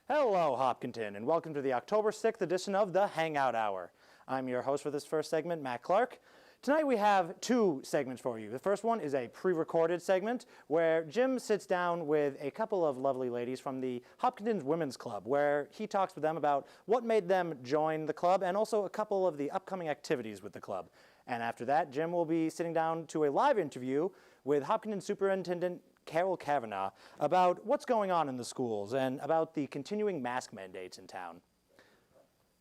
Hello, Hopkinton, and welcome to the October 6th edition of the Hangout Hour. I'm your host for this first segment, Matt Clark. Tonight we have two segments for you. The first one is a pre-recorded segment where Jim sits down with a couple of lovely ladies from the Hopkinton Women's Club, where he talks with them about what made them join the club and also a couple of the upcoming activities with the club. And after that, Jim will be sitting down to a live interview with Hopkinton Superintendent Carol Kavanaugh about what's going on in the schools and about the continuing mask mandates in town.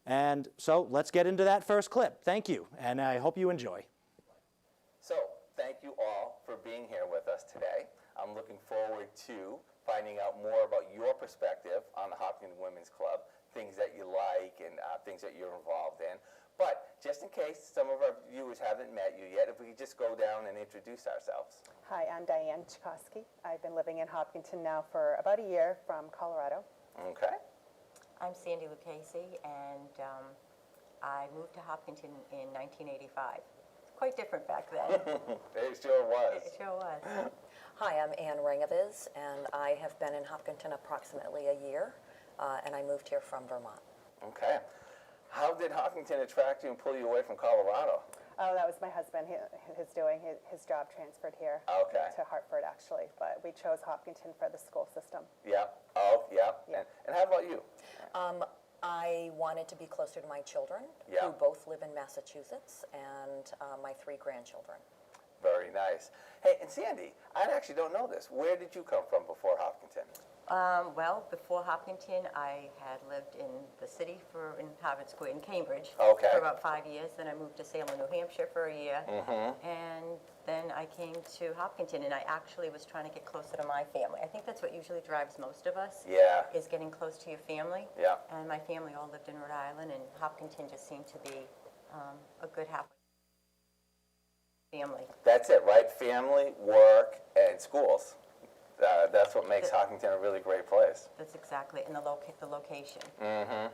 And so let's get into that first clip. Thank you, and I hope you enjoy. So, thank you all for being here with us today. I'm looking forward to finding out more about your perspective on the Hopkinton Women's Club, things that you like and things that you're involved in. But just in case some of our viewers haven't met you yet, if we could just go down and introduce ourselves. Hi, I'm Diane Chikoski. I've been living in Hopkinton now for about a year from Colorado. Okay. I'm Sandy Lucchese, and I moved to Hopkinton in 1985. Quite different back then. It sure was. It sure was. Hi, I'm Ann Ringaviz, and I have been in Hopkinton approximately a year, and I moved here from Vermont. Okay. How did Hopkinton attract you and pull you away from Colorado? Oh, that was my husband. His job transferred here Okay. to Hartford, actually. But we chose Hopkinton for the school system. Yeah. Oh, yeah. Yeah. And how about you? I wanted to be closer to my children, Yeah. who both live in Massachusetts, and my 3 grandchildren. Very nice. Hey, and Sandy, I actually don't know this. Where did you come from before Hopkinton? Well, before Hopkinton, I had lived in the city in Harvard Square in Cambridge Okay. for about 5 years. Then I moved to Salem, New Hampshire for a year. And then I came to Hopkinton, and I actually was trying to get closer to my family. I think that's what usually drives most of us, Yeah. is getting close to your family. Yeah. And my family all lived in Rhode Island, and Hopkinton just seemed to be a good halfway family. That's it, right? Family, work, and schools. That's what makes Hopkinton a really great place. That's exactly, and the location.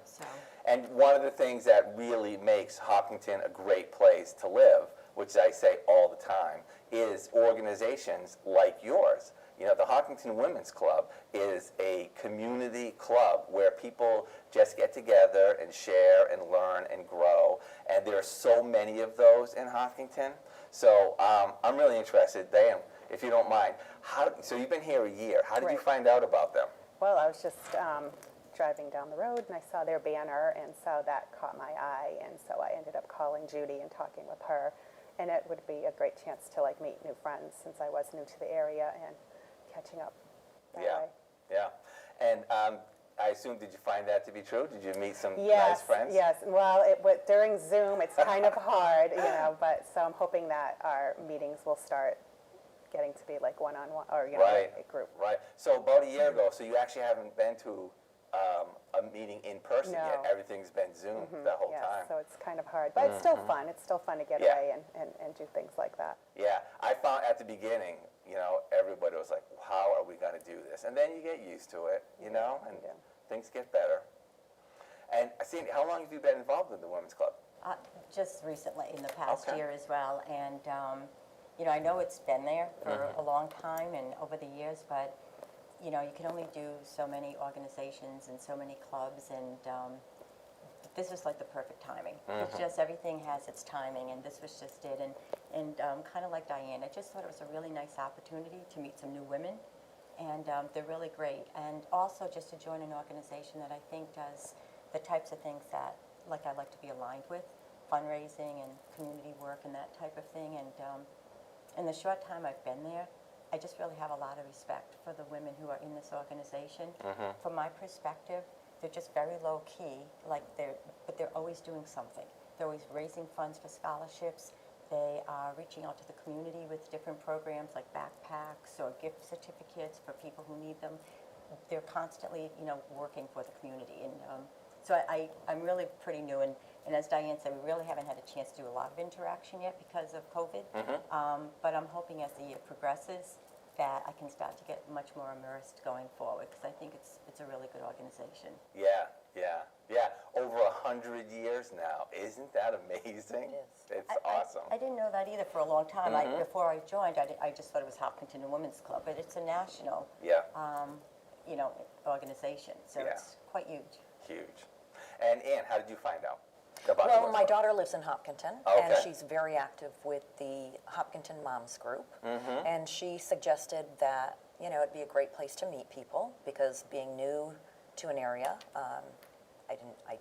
So, And one of the things that really makes Hopkinton a great place to live, which I say all the time, is organizations like yours. You know, the Hopkinton Women's Club is a community club where people just get together and share and learn and grow. And there are so many of those in Hopkinton. So I'm really interested, Diane, if you don't mind. So you've been here a year. How did you Right. find out about them? Well, I was just driving down the road, and I saw their banner, and so that caught my eye. And so I ended up calling Judy and talking with her. And it would be a great chance to meet new friends, since I was new to the area, and catching up that Yeah, way. yeah. And I assume, did you find that to be true? Did you meet some Yes, nice friends? yes. Well, during Zoom, it's kind of hard, but so I'm hoping that our meetings will start getting to be like one-on-one, or Right, a group. right. So about a year ago, so you actually haven't been to a meeting in person yet. No. Everything's been Zoom the whole Yes, time. so it's kind of hard, but it's still fun. It's still fun to get Yeah. away and do things like that. Yeah, I found at the beginning, everybody was like, how are we going to do this? And then you get used to it, and Yeah. things get better. And Sandy, how long have you been involved in the Women's Club? just recently, in the past Okay. year as well. And, I know it's been there for a long time and over the years, but, you can only do so many organizations and so many clubs, and this was like the perfect timing. It's just everything has its timing, and this was just it. And kind of like Diane, I just thought it was a really nice opportunity to meet some new women, and they're really great. And also just to join an organization that I think does the types of things that I like to be aligned with, fundraising and community work and that type of thing. And in the short time I've been there, I just really have a lot of respect for the women who are in this organization. From my perspective, they're just very low key, but they're always doing something. They're always raising funds for scholarships. They are reaching out to the community with different programs like backpacks or gift certificates for people who need them. They're constantly, working for the community. And so I'm really pretty new. And as Diane said, we really haven't had a chance to do a lot of interaction yet because of COVID. But I'm hoping as the year progresses that I can start to get much more immersed going forward, because I think it's a really good organization. Yeah. Over 100 years now. Isn't that amazing? It is. It's awesome. I didn't know that either for a long time. Before I joined, I just thought it was Hopkinton Women's Club, but it's a national Yeah. organization. So Yeah. it's quite huge. Huge. And Ann, how did you find out about the Well, Women's my Club? daughter lives in Hopkinton, Okay. and she's very active with the Hopkinton Moms Group. And she suggested that, it'd be a great place to meet people, because being new to an area, I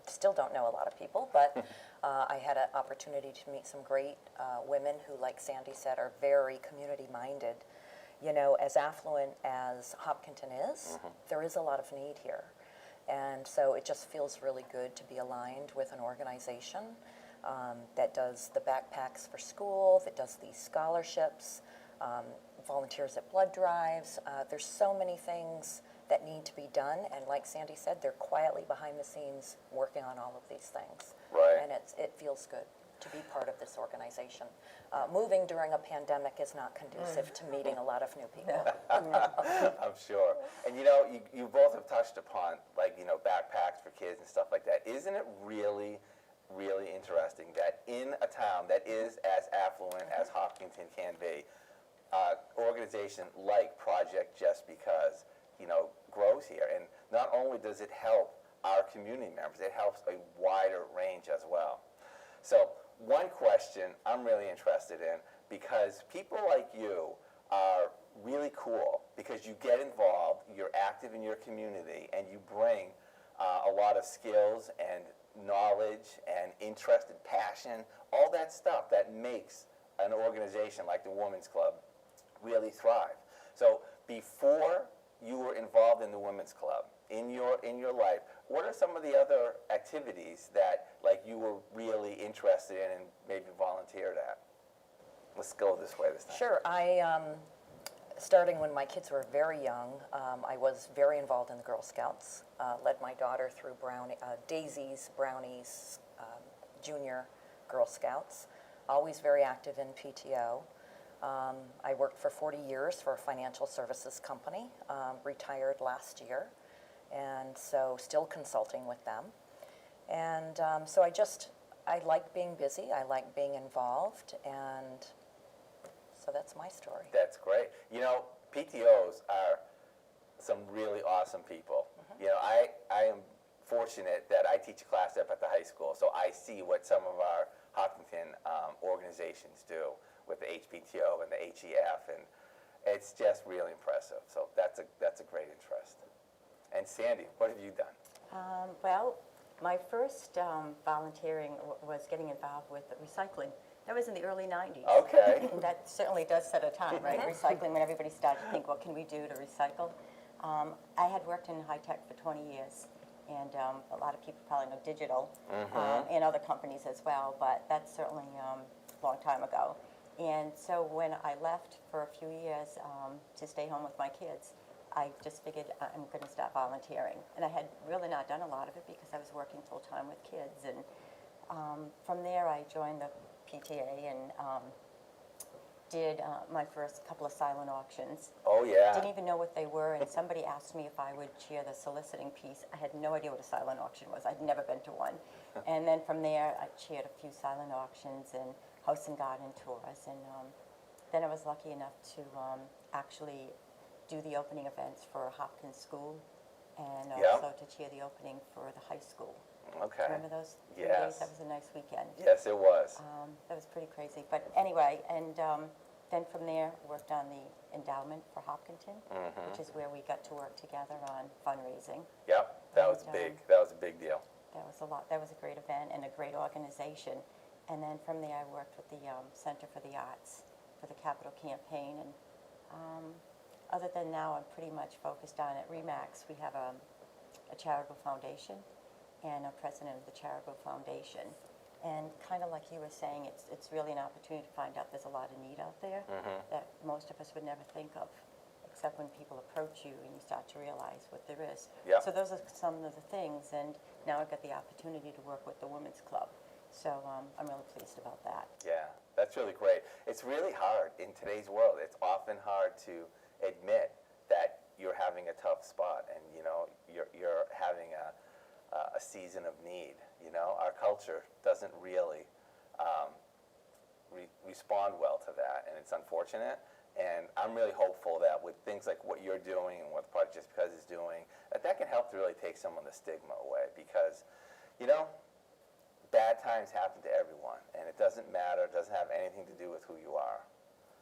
still don't know a lot of people, but I had an opportunity to meet some great women who, like Sandy said, are very community-minded. As affluent as Hopkinton is, there is a lot of need here. And so it just feels really good to be aligned with an organization that does the backpacks for school, that does these scholarships, volunteers at blood drives. There's so many things that need to be done, and like Sandy said, they're quietly behind the scenes working on all of these things. Right. And it feels good to be part of this organization. Moving during a pandemic is not conducive to meeting a lot of new people. I'm sure. And you both have touched upon, backpacks for kids and stuff like that. Isn't it really, really interesting that in a town that is as affluent as Hopkinton can be, organization like Project Just Because, grows here. And not only does it help our community members, it helps a wider range as well. So one question I'm really interested in, because people like you are really cool, because you get involved, you're active in your community, and you bring a lot of skills and knowledge and interest and passion, all that stuff that makes an organization like the Women's Club really thrive. So before you were involved in the Women's Club, in your life, what are some of the other activities that you were really interested in and maybe volunteered at? Let's go this way this time. Sure. Starting when my kids were very young, I was very involved in the Girl Scouts, led my daughter through Daisies, Brownies, Junior Girl Scouts, always very active in PTO. I worked for 40 years for a financial services company, retired last year, and so still consulting with them. And so I like being busy, I like being involved, and so that's my story. That's great. PTOs are some really awesome people. I am fortunate that I teach a class up at the high school, so I see what some of our Hopkinton organizations do with the HPTO and the HEF, and it's just really impressive. So that's a great interest. And Sandy, what have you done? Well, my first volunteering was getting involved with recycling. That was in the early 90s. Okay. And that certainly does set a time, right? Recycling, when everybody started to think, what can we do to recycle? I had worked in high tech for 20 years, and a lot of people probably know digital and other companies as well, but that's certainly a long time ago. And so when I left for a few years to stay home with my kids, I just figured I'm going to start volunteering. And I had really not done a lot of it because I was working full-time with kids. And from there, I joined the PTA and did my first couple of silent auctions. Oh, yeah. Didn't even know what they were, and somebody asked me if I would chair the soliciting piece. I had no idea what a silent auction was. I'd never been to one. And then from there, I chaired a few silent auctions and house and garden tours. And then I was lucky enough to actually do the opening events for Hopkins School, and also to chair the opening for the high school. Okay. Remember those 3 Yes. days? That was a nice weekend. Yes, it was. That was pretty crazy. But anyway, and then from there, worked on the endowment for Hopkinton, which is where we got to work together on fundraising. Yep, that was And, big. That was a big deal. That was a lot. That was a great event and a great organization. And then from there, I worked with the Center for the Arts for the capital campaign. And other than now, I'm pretty much focused on at RE/MAX. We have a charitable foundation and a president of the charitable foundation. And kind of like you were saying, it's really an opportunity to find out there's a lot of need out there that most of us would never think of, except when people approach you and you start to realize what there is. Yeah. So those are some of the things, and now I've got the opportunity to work with the Women's Club. So I'm really pleased about that. Yeah, that's really great. It's really hard in today's world. It's often hard to admit that you're having a tough spot and you're having a season of need. Our culture doesn't really respond well to that, and it's unfortunate. And I'm really hopeful that with things like what you're doing and what Project Just Because is doing, that can help to really take some of the stigma away. Because, you know, bad times happen to everyone, and it doesn't matter. It doesn't have anything to do with who you are.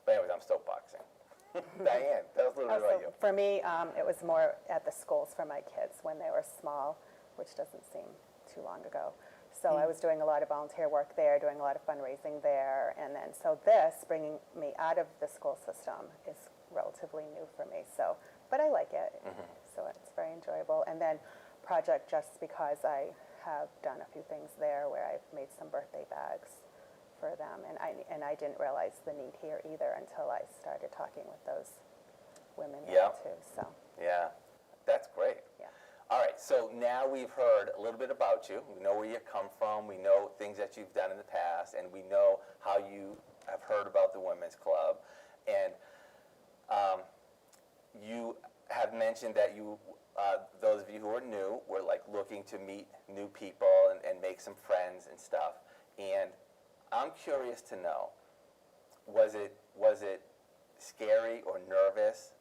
But anyways, I'm soapboxing. Diane, tell us a little bit about you. For me, it was more at the schools for my kids when they were small, which doesn't seem too long ago. So I was doing a lot of volunteer work there, doing a lot of fundraising there, and then so this, bringing me out of the school system, is relatively new for me. So, but I like it, so it's very enjoyable. And then Project Just Because, I have done a few things there where I've made some birthday bags for them, and I didn't realize the need here either until I started talking with those women there too. So Yeah, that's great. yeah. All right, so now we've heard a little bit about you. We know where you come from. We know things that you've done in the past, and we know how you have heard about the Women's Club. And you have mentioned that you, those of you who are new, were like looking to meet new people and make some friends and stuff. And I'm curious to know, was it scary or nervous?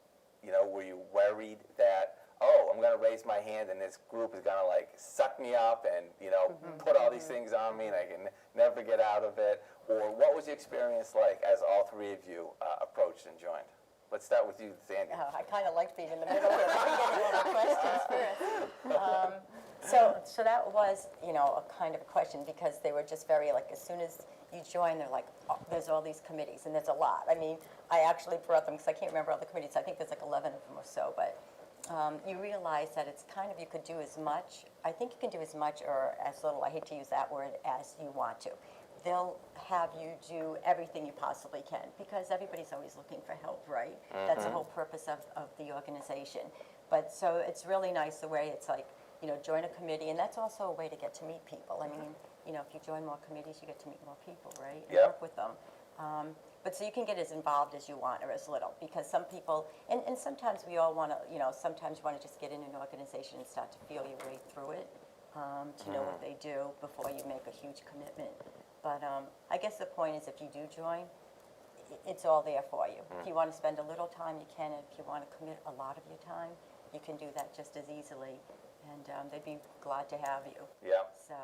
You know, were you worried that, oh, I'm going to raise my hand and this group is going to like suck me up and, you know, put all these things on me and I can never get out of it? Or what was the experience like as all three of you approached and joined? Let's start with you, Sandy. Oh, I kind of liked being in the middle here. Let me get all the questions first. So that was, you know, a kind of a question because they were just very, like, as soon as you join, they're like, oh, there's all these committees, and there's a lot. I mean, I actually brought them, because I can't remember all the committees. I think there's like 11 of them or so, but you realize that it's kind of, you could do as much, I think you can do as much or as little, I hate to use that word, as you want to. They'll have you do everything you possibly can because everybody's always looking for help, right? That's the whole purpose of the organization. But so it's really nice the way it's like, you know, join a committee, and that's also a way to get to meet people. I mean, you know, if you join more committees, you get to meet more people, right? And work with them. But so you can get as involved as you want or as little, because some people, and sometimes we all want to, you know, sometimes you want to just get in an organization and start to feel your way through it, to know what they do before you make a huge commitment. But I guess the point is if you do join, it's all there for you. If you want to spend a little time, you can. And if you want to commit a lot of your time, you can do that just as easily. And they'd be glad to have you. Yeah. So.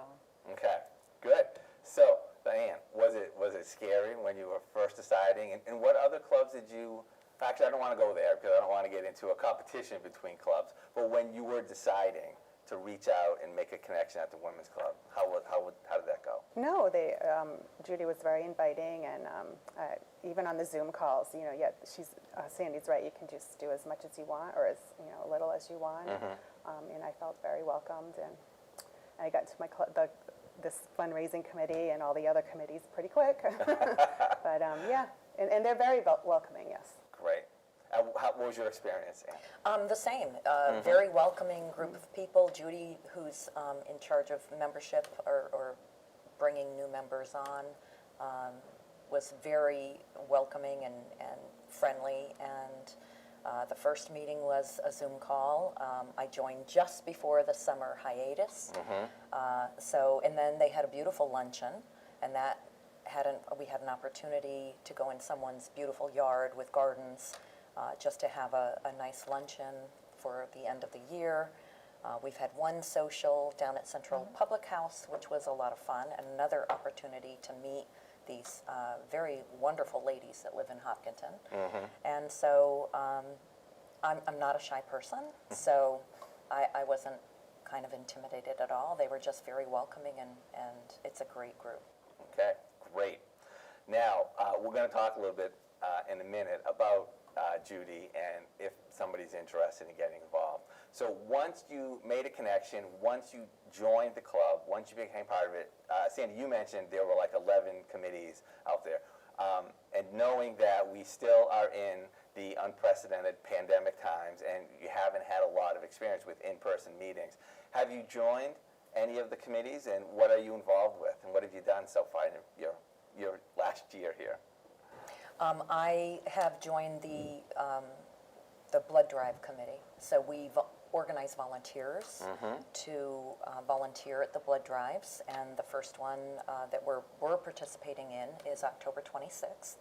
Okay, good. So, Diane, was it scary when you were first deciding? And what other clubs did you, actually I don't want to go there because I don't want to get into a competition between clubs, but when you were deciding to reach out and make a connection at the Women's Club, how did that go? No, Judy was very inviting, and even on the Zoom calls, you know, Sandy's right, you can just do as much as you want or as, you know, little as you want. And I felt very welcomed, and I got to this fundraising committee and all the other committees pretty quick. But yeah, and they're very welcoming, yes. Great. What was your experience, Anne? The same. Very welcoming group of people. Judy, who's in charge of membership or bringing new members on, was very welcoming and friendly. And the first meeting was a Zoom call. I joined just before the summer hiatus. And then they had a beautiful luncheon, and we had an opportunity to go in someone's beautiful yard with gardens. Just to have a nice luncheon for the end of the year. We've had one social down at Central Public House, which was a lot of fun, and another opportunity to meet these very wonderful ladies that live in Hopkinton. And so I'm not a shy person, so I wasn't kind of intimidated at all. They were just very welcoming, and it's a great group. Okay, great. Now, we're going to talk a little bit in a minute about Judy and if somebody's interested in getting involved. So once you made a connection, once you joined the club, once you became part of it, Sandy, you mentioned there were like 11 committees out there. And knowing that we still are in the unprecedented pandemic times and you haven't had a lot of experience with in-person meetings, have you joined any of the committees, and what are you involved with, and what have you done so far in your last year here? I have joined the blood drive committee. So we've organized volunteers to volunteer at the blood drives, and the first one that we're participating in is October 26th.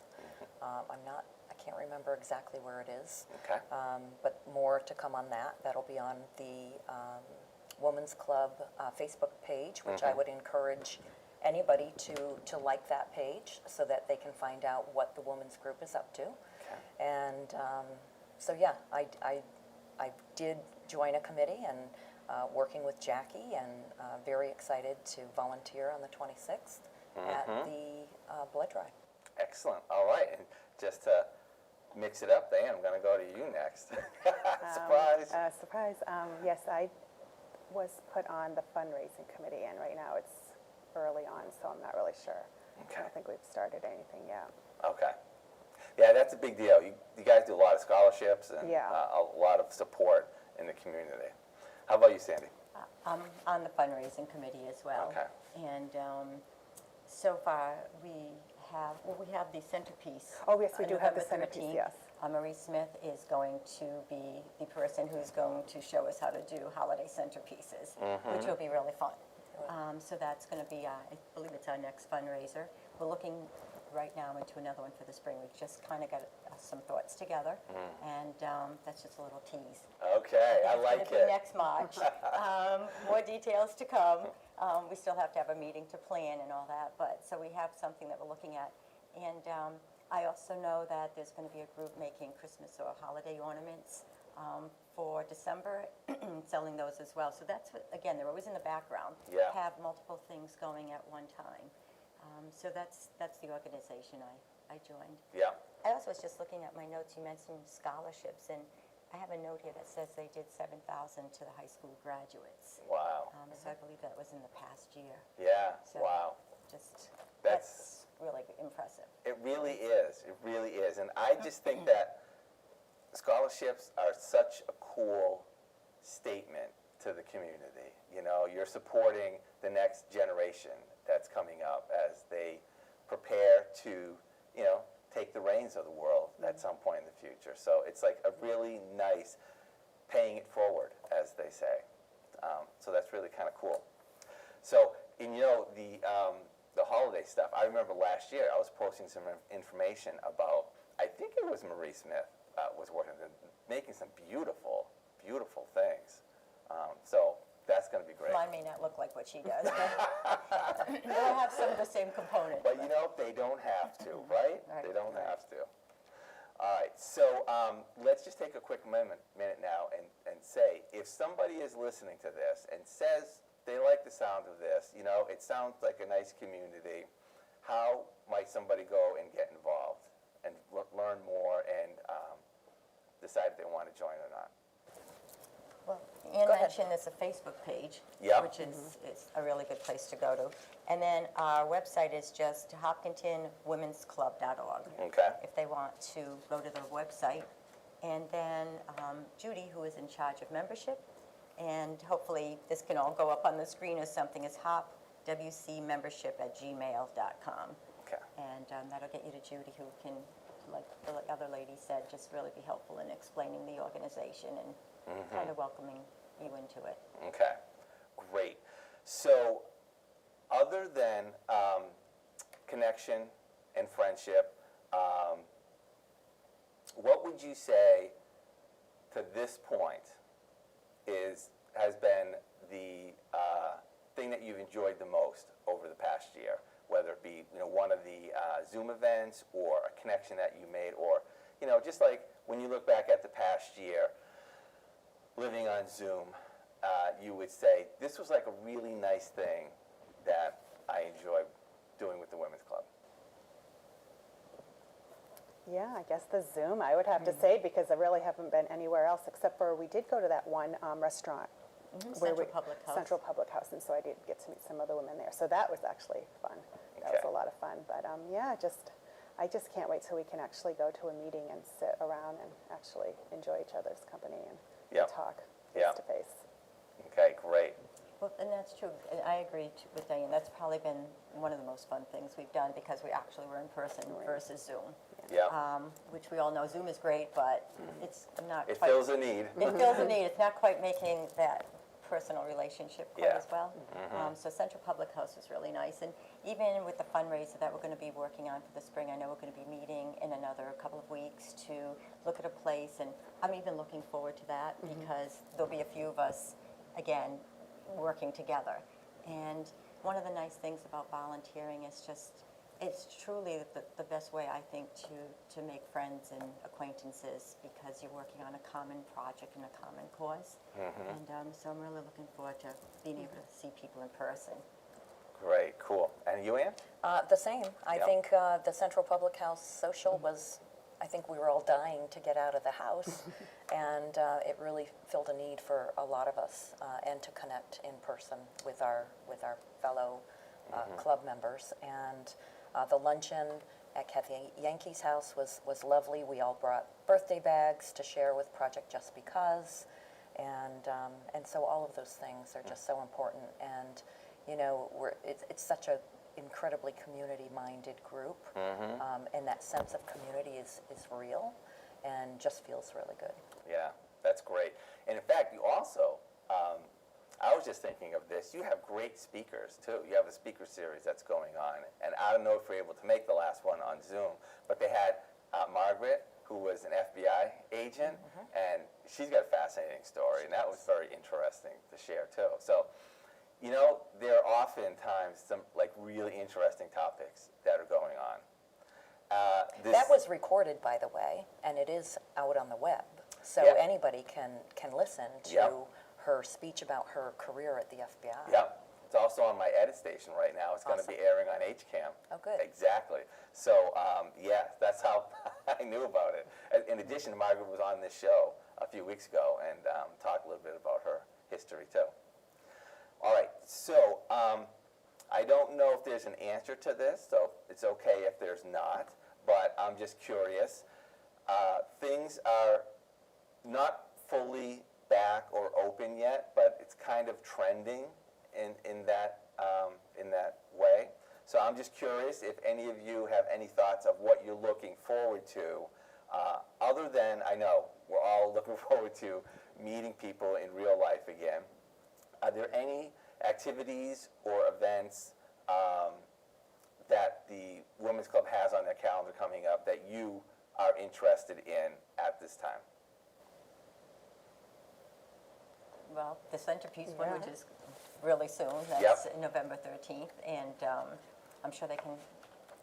I can't remember exactly where it is. Okay. But more to come on that. That'll be on the Women's Club Facebook page, which I would encourage anybody to like that page so that they can find out what the women's group is up to. Okay. And so yeah, I did join a committee and working with Jackie, and very excited to volunteer on the 26th at the blood drive. Excellent. All right. And just to mix it up, Diane, I'm going to go to you next. Surprise. Surprise. Yes, I was put on the fundraising committee, and right now it's early on, so I'm not really sure. Okay. I don't think we've started anything yet. Okay. Yeah, that's a big deal. You guys do a lot of scholarships and Yeah. a lot of support in the community. How about you, Sandy? I'm on the fundraising committee as well. Okay. And so far, we have the centerpieces. Oh, yes, we On do have the November centerpiece, 13th, yes. Marie Smith is going to be the person who's going to show us how to do holiday centerpieces, which will be really fun. So that's going to be, I believe it's our next fundraiser. We're looking right now into another one for the spring. We've just kind of got some thoughts together, and that's just a little tease. Okay, I like It's going to be it. next March. More details to come. We still have to have a meeting to plan and all that, but so we have something that we're looking at. And I also know that there's going to be a group making Christmas or holiday ornaments for December, selling those as well. So that's, again, they're always in the background. Yeah. Have multiple things going at one time. So that's the organization I joined. Yeah. I also was just looking at my notes. You mentioned scholarships, and I have a note here that says they did $7,000 to the high school graduates. Wow. So I believe that was in the past year. Yeah. So Wow. Just That's- that's really impressive. It really is. It really is. And I just think that scholarships are such a cool statement to the community. You know, you're supporting the next generation that's coming up as they prepare to, you know, take the reins of the world at some point in the future. So it's like a really nice paying it forward, as they say. So that's really kind of cool. So, and you know, the holiday stuff, I remember last year I was posting some information about, I think it was Marie Smith was working, making some beautiful, beautiful things. So that's going to be great. Mine may not look like what she does, but they'll have some of the same components. But you know, they don't have to, right? Right, They don't right. have to. All right, so let's just take a quick minute now and say, if somebody is listening to this and says they like the sound of this, you know, it sounds like a nice community, how might somebody go and get involved and learn more and decide if they want to join or not? Well, Ann Go ahead. mentioned there's a Facebook page, Yeah. which is a really good place to go to. And then our website is just hopkintonwomensclub.org. Okay. If they want to go to the website. And then Judy, who is in charge of membership, and hopefully this can all go up on the screen or something, is hopwcmembership@gmail.com. Okay. And that'll get you to Judy, who can, like the other lady said, just really be helpful in explaining the organization and kind of welcoming you into it. Okay, great. So, other than connection and friendship, what would you say to this point has been the thing that you've enjoyed the most over the past year? Whether it be, you know, one of the Zoom events or a connection that you made, or, you know, just like when you look back at the past year, living on Zoom, you would say, this was like a really nice thing that I enjoyed doing with the Women's Club. Yeah, I guess the Zoom, I would have to say, because I really haven't been anywhere else, except for we did go to that one restaurant. Central Public House. Central Public House, and so I did get to meet some other women there. So that was actually fun. That was Okay. a lot of fun. But yeah, I just can't wait till we can actually go to a meeting and sit around and actually enjoy each other's company and Yep. talk Yep. face to face. Okay, great. Well, and that's true. And I agree with Diane. That's probably been one of the most fun things we've done because we actually were in person versus Zoom. Yeah, Which we all know Zoom is great, but it's not it quite. fills a need. It fills a need. It's not quite making that personal relationship quite Yeah. as well. So Central Public House was really nice. And even with the fundraiser that we're going to be working on for the spring, I know we're going to be meeting in another couple of weeks to look at a place. And I'm even looking forward to that because there'll be a few of us, again, working together. And one of the nice things about volunteering is just, it's truly the best way, I think, to make friends and acquaintances because you're working on a common project and a common cause. And so I'm really looking forward to being able to see people in person. Great, cool. And you, Ann? The same. I Yep. think the Central Public House social was, I think we were all dying to get out of the house, and it really filled a need for a lot of us, and to connect in person with our fellow club members. And the luncheon at Kathy Yankee's house was lovely. We all brought birthday bags to share with Project Just Because, and so all of those things are just so important. And you know, it's such a incredibly community-minded group, and that sense of community is real and just feels really good. Yeah, that's great. And in fact, you also, I was just thinking of this, you have great speakers too. You have a speaker series that's going on. And I don't know if you're able to make the last one on Zoom, but they had Margaret, who was an FBI agent, and she's got a fascinating story, and that was very interesting to share too. So, you know, there are oftentimes some like really interesting topics that are going on. That was recorded, by the way, and it is out on the web, so Yep. anybody can listen to Yep. her speech about her career at the FBI. Yep. It's also on my edit station right now. It's going to be airing on HCAM. Oh, good. Exactly. So, yeah, that's how I knew about it. In addition, Margaret was on this show a few weeks ago and talked a little bit about her history, too. All right, so I don't know if there's an answer to this, so it's okay if there's not, but I'm just curious. Things are not fully back or open yet, but it's kind of trending in that way. So I'm just curious if any of you have any thoughts of what you're looking forward to, other than, I know we're all looking forward to meeting people in real life again. Are there any activities or events that the Women's Club has on their calendar coming up that you are interested in at this time? Well, the centerpiece one, which is really soon, that's Yep. November 13th, and I'm sure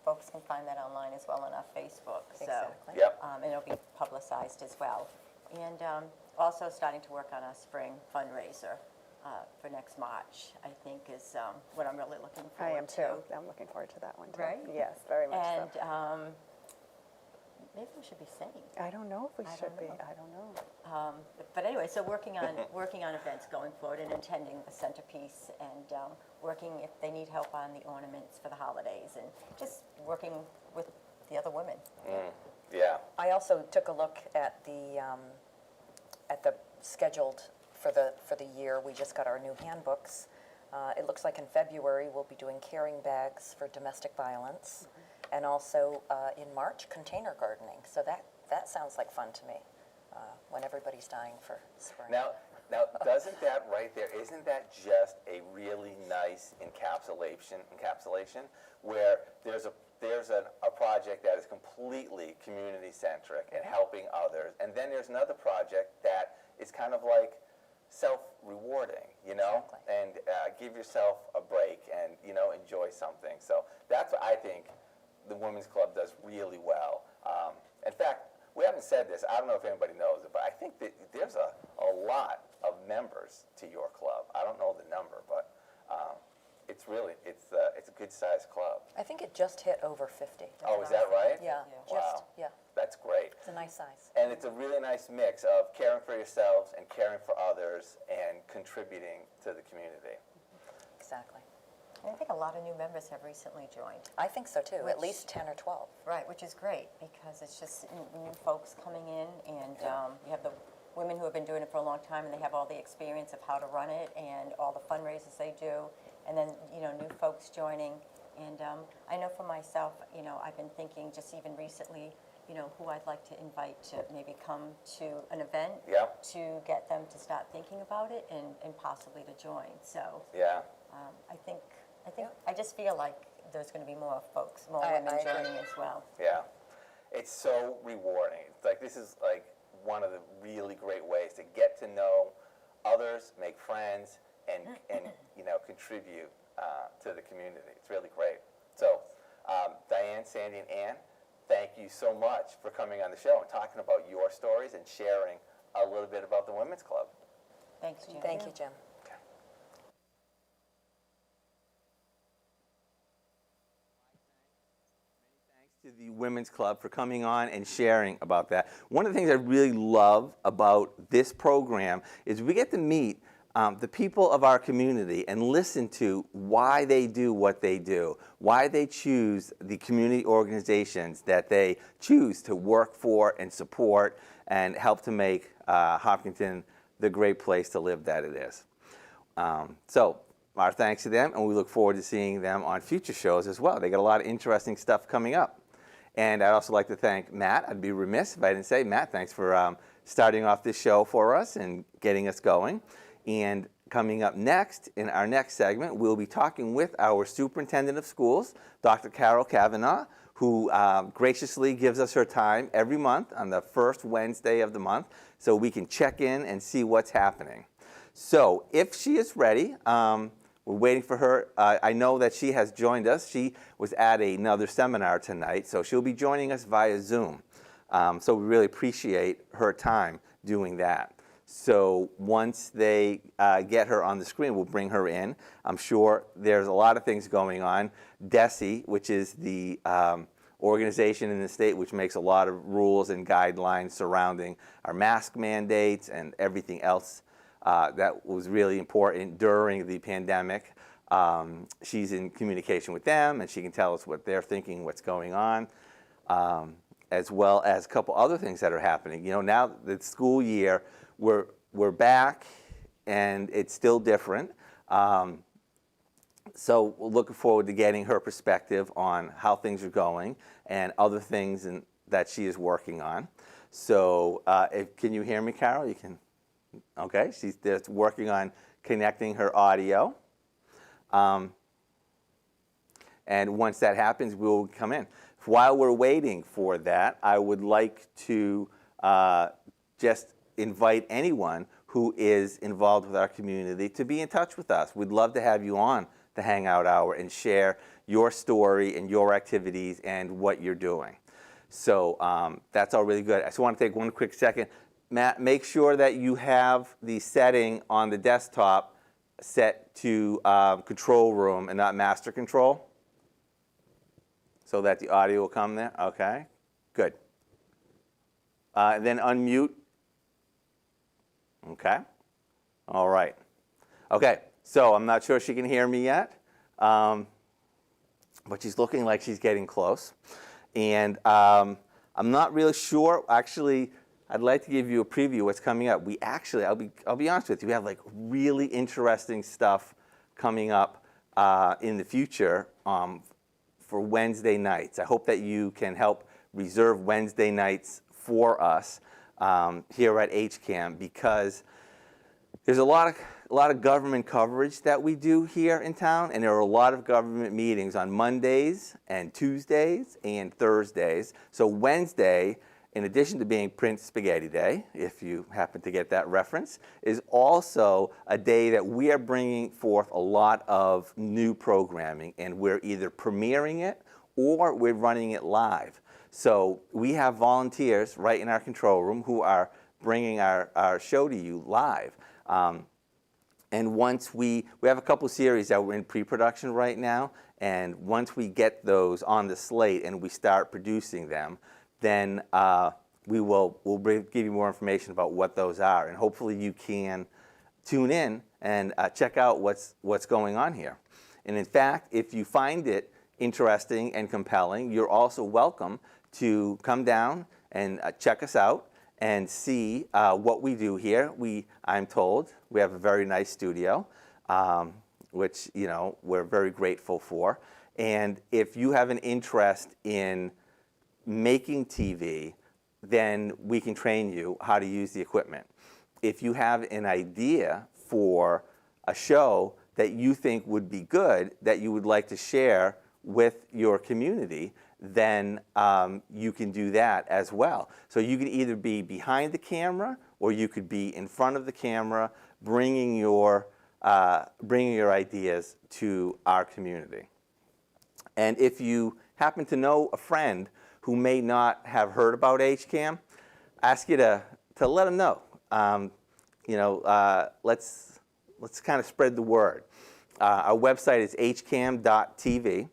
folks can find that online as well on our Facebook. So, Exactly. Yep. and it'll be publicized as well. And also starting to work on our spring fundraiser for next March, I think is what I'm really looking I forward am to. too. I'm looking forward to that one too. Right? Yes, very much And so. maybe we should be singing. I don't know if we I should don't be. know. I don't know. But anyway, so working on events going forward and attending the centerpiece and working if they need help on the ornaments for the holidays and just working with the other women. Yeah. I also took a look at the scheduled for the year. We just got our new handbooks. It looks like in February we'll be doing carrying bags for domestic violence, and also in March container gardening. So that sounds like fun to me. When everybody's dying for spring. Now, doesn't that right there, isn't that just a really nice encapsulation where there's a project that is completely community-centric and helping others, and then there's another project that is kind of like self-rewarding, you know? Exactly. And give yourself a break and, you know, enjoy something. So that's what I think the Women's Club does really well. In fact, we haven't said this, I don't know if anybody knows it, but I think that there's a lot of members to your club. I don't know the number, but it's a good-sized club. I think it just hit over 50. Oh, is that right? Yeah, Wow. yeah. That's great. It's a nice size. And it's a really nice mix of caring for yourselves and caring for others and contributing to the community. Exactly. And I think a lot of new members have recently joined. I think so too. Which- At least 10 or 12. Right, which is great because it's just new folks coming in, and you have the women who have been doing it for a long time, and they have all the experience of how to run it and all the fundraisers they do, and then new folks joining. And I know for myself, I've been thinking just even recently, who I'd like to invite to maybe come to an event Yeah. to get them to start thinking about it and possibly to join. So Yeah. I just feel like there's going to be more folks, more I women agree. joining as well. Yeah, it's so rewarding. It's like this is like one of the really great ways to get to know others, make friends, and contribute to the community. It's really great. So, Diane, Sandy, and Ann, thank you so much for coming on the show and talking about your stories and sharing a little bit about the Women's Club. Thanks, Jim. Thank you, Jim. To the Women's Club for coming on and sharing about that. One of the things I really love about this program is we get to meet the people of our community and listen to why they do what they do, why they choose the community organizations that they choose to work for and support and help to make Hopkinton the great place to live that it is. So our thanks to them, and we look forward to seeing them on future shows as well. They got a lot of interesting stuff coming up. And I'd also like to thank Matt. I'd be remiss if I didn't say, Matt, thanks for starting off this show for us and getting us going. And coming up next, in our next segment, we'll be talking with our superintendent of schools, Dr. Carol Kavanaugh, who graciously gives us her time every month on the first Wednesday of the month so we can check in and see what's happening. So if she is ready, we're waiting for her. I know that she has joined us. She was at another seminar tonight, so she'll be joining us via Zoom. So we really appreciate her time doing that. So once they get her on the screen, we'll bring her in. I'm sure there's a lot of things going on. DESE, which is the organization in the state which makes a lot of rules and guidelines surrounding our mask mandates and everything else that was really important during the pandemic. She's in communication with them, and she can tell us what they're thinking, what's going on, as well as a couple other things that are happening. Now the school year, we're back, and it's still different. So we're looking forward to getting her perspective on how things are going and other things that she is working on. So can you hear me, Carol? You can. Okay, she's just working on connecting her audio. And once that happens, we'll come in. While we're waiting for that, I would like to just invite anyone who is involved with our community to be in touch with us. We'd love to have you on the Hangout Hour and share your story and your activities and what you're doing. So that's all really good. I just want to take one quick second. Matt, make sure that you have the setting on the desktop set to control room and not master control so that the audio will come there. Okay, good. And then unmute. Okay, all right. Okay, so I'm not sure she can hear me yet, but she's looking like she's getting close. And I'm not really sure, actually, I'd like to give you a preview of what's coming up. We actually, I'll be honest with you, we have like really interesting stuff coming up in the future for Wednesday nights. I hope that you can help reserve Wednesday nights for us here at HCAM, because there's a lot of government coverage that we do here in town, and there are a lot of government meetings on Mondays and Tuesdays and Thursdays. So Wednesday, in addition to being Print Spaghetti Day, if you happen to get that reference, is also a day that we are bringing forth a lot of new programming, and we're either premiering it or we're running it live. So we have volunteers right in our control room who are bringing our show to you live. And once we have a couple series that we're in pre-production right now, and once we get those on the slate and we start producing them, then we'll give you more information about what those are, and hopefully you can tune in and check out what's going on here. And in fact, if you find it interesting and compelling, you're also welcome to come down and check us out and see what we do here. I'm told we have a very nice studio, which we're very grateful for. And if you have an interest in making TV, then we can train you how to use the equipment. If you have an idea for a show that you think would be good, that you would like to share with your community, then you can do that as well. So you can either be behind the camera or you could be in front of the camera, bringing your ideas to our community. And if you happen to know a friend who may not have heard about HCAM, I ask you to let them know. Let's kind of spread the word. Our website is hcam.tv,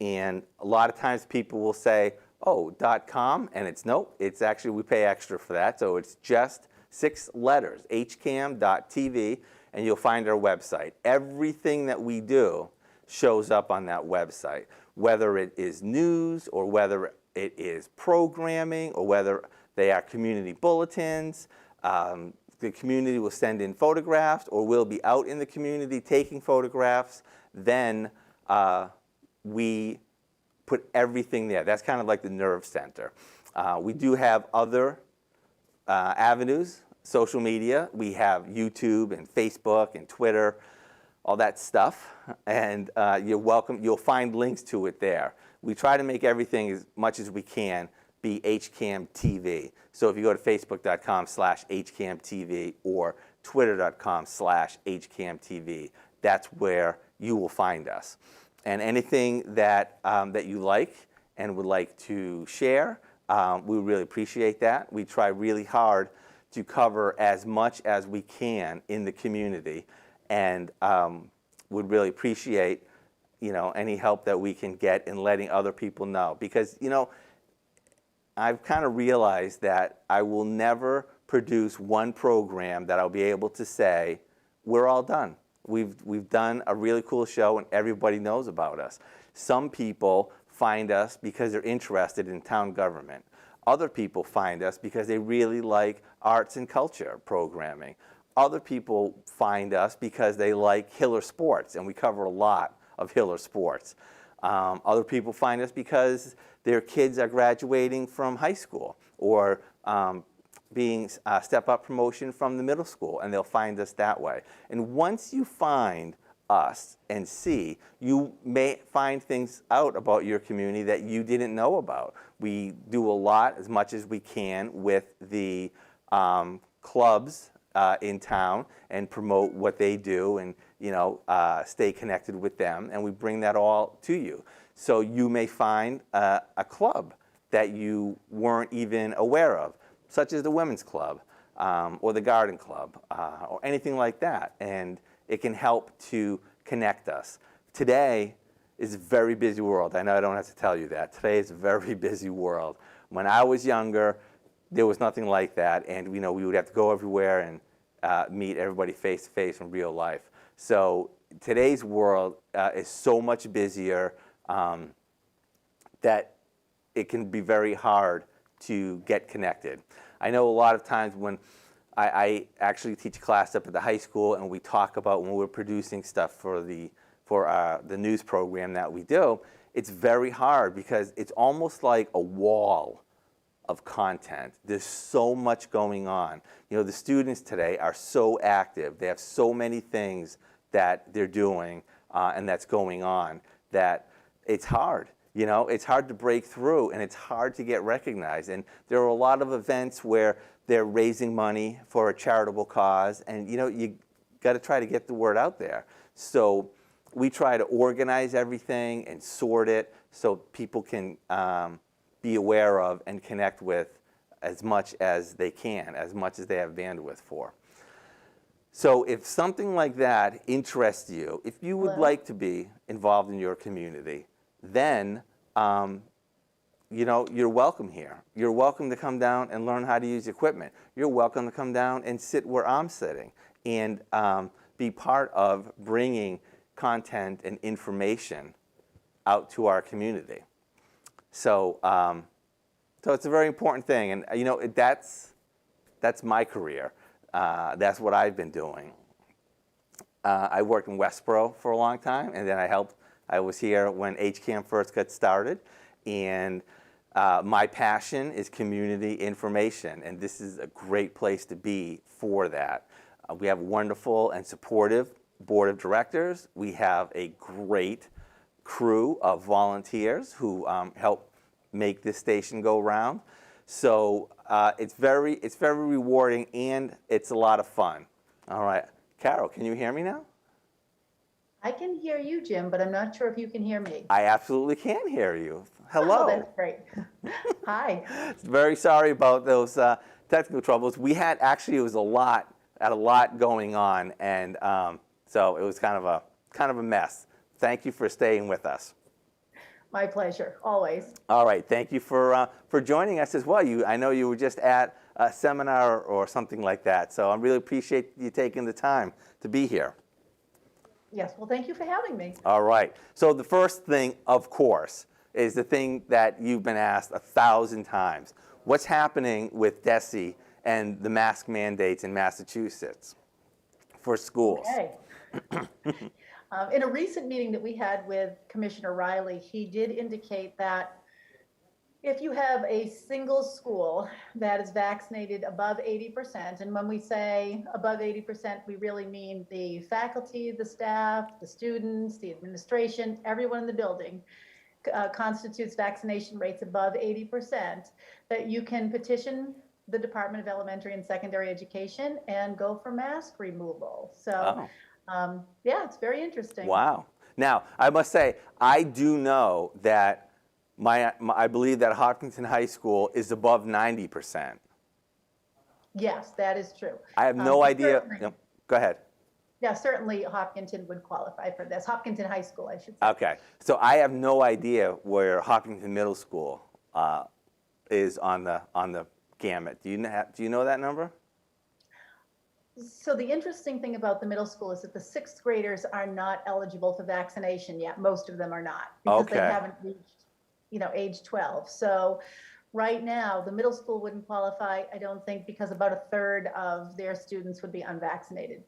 and a lot of times people will say, oh, .com, and it's actually, we pay extra for that, so it's just 6 letters, hcam.tv, and you'll find our website. Everything that we do shows up on that website, whether it is news or whether it is programming or whether they are community bulletins. The community will send in photographs, or we'll be out in the community taking photographs. Then we put everything there. That's kind of like the nerve center. We do have other avenues, social media. We have YouTube and Facebook and Twitter, all that stuff. And you're welcome. You'll find links to it there. We try to make everything as much as we can be HCAM TV. So if you go to facebook.com/HCAM TV or twitter.com/HCAM TV, that's where you will find us. And anything that you like and would like to share, we really appreciate that. We try really hard to cover as much as we can in the community, and would really appreciate any help that we can get in letting other people know. Because I've kind of realized that I will never produce one program that I'll be able to say, we're all done. We've done a really cool show and everybody knows about us. Some people find us because they're interested in town government. Other people find us because they really like arts and culture programming. Other people find us because they like Hiller sports, and we cover a lot of Hiller sports. Other people find us because their kids are graduating from high school or being step-up promotion from the middle school, and they'll find us that way. And once you find us and see, you may find things out about your community that you didn't know about. We do a lot, as much as we can, with the clubs in town and promote what they do and stay connected with them, and we bring that all to you. So you may find a club that you weren't even aware of, such as the Women's Club or the Garden Club or anything like that, and it can help to connect us. Today is a very busy world. I know I don't have to tell you that. Today is a very busy world. When I was younger, there was nothing like that, and we would have to go everywhere and meet everybody face to face in real life. So today's world is so much busier that it can be very hard to get connected. I know a lot of times when I actually teach a class up at the high school, and we talk about when we're producing stuff for the news program that we do, it's very hard because it's almost like a wall of content. There's so much going on. The students today are so active. They have so many things that they're doing and that's going on that it's hard. It's hard to break through, and it's hard to get recognized. And there are a lot of events where they're raising money for a charitable cause, and you got to try to get the word out there. So we try to organize everything and sort it so people can be aware of and connect with as much as they can, as much as they have bandwidth for. So if something like that interests you, if you would like to be involved in your community, then you're welcome here. You're welcome to come down and learn how to use equipment. You're welcome to come down and sit where I'm sitting and be part of bringing content and information out to our community. So it's a very important thing, and that's my career. That's what I've been doing. I worked in Westboro for a long time, and then I was here when HCAM first got started, and My passion is community information, and this is a great place to be for that. We have a wonderful and supportive board of directors. We have a great crew of volunteers who help make this station go round. So it's very rewarding, and it's a lot of fun. All right, Carol, can you hear me now? I can hear you, Jim, but I'm not sure if you can hear me. I absolutely can hear you. Hello. Oh, that's great. Hi. Very sorry about those technical troubles. We had actually, it was a lot going on, and so it was kind of a mess. Thank you for staying with us. My pleasure, always. All right, thank you for joining us as well. I know you were just at a seminar or something like that, so I really appreciate you taking the time to be here. Yes, well, thank you for having me. All right, so the first thing, of course, is the thing that you've been asked 1,000 times. What's happening with DESE and the mask mandates in Massachusetts for schools? Okay. In a recent meeting that we had with Commissioner Riley, he did indicate that if you have a single school that is vaccinated above 80%, and when we say above 80%, we really mean the faculty, the staff, the students, the administration, everyone in the building constitutes vaccination rates above 80%, that you can petition the Department of Elementary and Secondary Education and go for mask removal. So, yeah, it's very interesting. Wow. Now, I must say, I do know that I believe that Hopkinton High School is above 90%. Yes, that is true. I have no idea. No, go ahead. Yeah, certainly Hopkinton would qualify for this. Hopkinton High School, I should say. Okay. So I have no idea where Hopkinton Middle School is on the gamut. Do you know that number? So the interesting thing about the middle school is that the sixth graders are not eligible for vaccination yet. Most of them are not because they haven't reached, age 12. So right now, the middle school wouldn't qualify, I don't think, because about a third of their students would be unvaccinated.